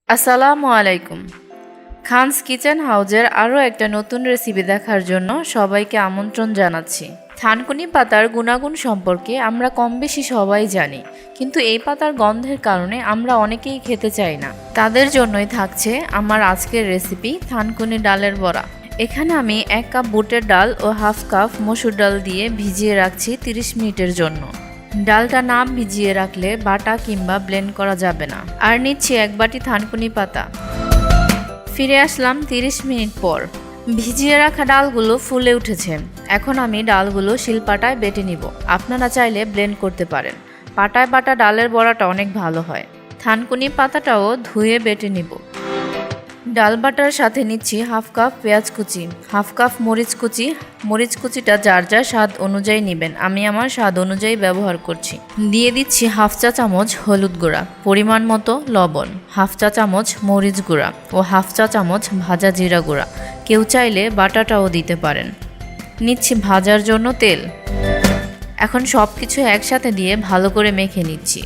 আসসালামু আলাইকুম। খানস কিচেন হাউজের আরও একটা নতুন রেসিপি দেখার জন্য সবাইকে আমন্ত্রণ জানাচ্ছি। থানকুনি পাতার গুণাগুণ সম্পর্কে আমরা কম বেশি সবাই জানি, কিন্তু এই পাতার গন্ধের কারণে আমরা অনেকেই খেতে চাই না। তাদের জন্যই থাকছে আমার আজকের রেসিপি থানকুনি ডালের বড়া। এখানে আমি 1 কাপ বুটের ডাল ও হাফ কাপ মসুর ডাল দিয়ে ভিজিয়ে রাখছি 30 মিনিটের জন্য। ডালটা না ভিজিয়ে রাখলে বাটা কিংবা ব্লেন্ড করা যাবে না। আর নিচ্ছি 1 বাটি থানকুনি পাতা। ফিরে আসলাম 30 মিনিট পর। ভিজিয়ে রাখা ডালগুলো ফুলে উঠেছে। এখন আমি ডালগুলো শিলপাটায় বেটে নিব। আপনারা চাইলে ব্লেন্ড করতে পারেন। পাটায় বাটা ডালের বড়াটা অনেক ভালো হয়। থানকুনি পাতাটাও ধুয়ে বেটে নিব। ডাল বাটার সাথে নিচ্ছি হাফ কাপ পেঁয়াজ কুচি, হাফ কাপ মরিচ কুচি। মরিচ কুচিটা যার যার স্বাদ অনুযায়ী নেবেন, আমি আমার স্বাদ অনুযায়ী ব্যবহার করছি। দিয়ে দিচ্ছি হাফ চা চামচ হলুদ গুঁড়া, পরিমাণ মতো লবণ, হাফ চা চামচ মরিচ গুঁড়া ও হাফ চা চামচ ভাজা জিরা গুঁড়া। কেউ চাইলে বাটাটাও দিতে পারেন। নিচ্ছি ভাজার জন্য তেল। এখন সব কিছু একসাথে দিয়ে ভালো করে মেখে নিচ্ছি।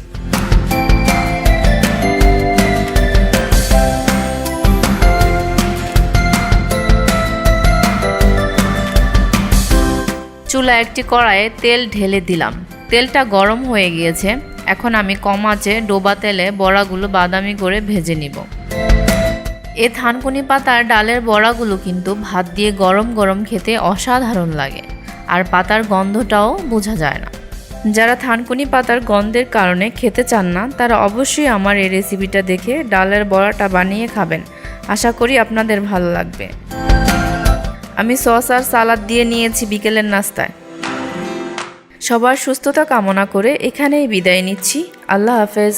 চুলা একটি কড়াইয়ে তেল ঢেলে দিলাম। তেলটা গরম হয়ে গিয়েছে। এখন আমি কম আঁচে ডোবা তেলে বড়াগুলো বাদামি করে ভেজে নিব। এ থানকুনি পাতার ডালের বড়াগুলো কিন্তু ভাত দিয়ে গরম গরম খেতে অসাধারণ লাগে, আর পাতার গন্ধটাও বোঝা যায় না। যারা থানকুনি পাতার গন্ধের কারণে খেতে চান না, তারা অবশ্যই আমার এই রেসিপিটা দেখে ডালের বড়াটা বানিয়ে খাবেন। আশা করি আপনাদের ভালো লাগবে। আমি সস আর সালাদ দিয়ে নিয়েছি বিকেলের নাস্তায়। সবার সুস্থতা কামনা করে এখানেই বিদায় নিচ্ছি। আল্লাহ হাফেজ।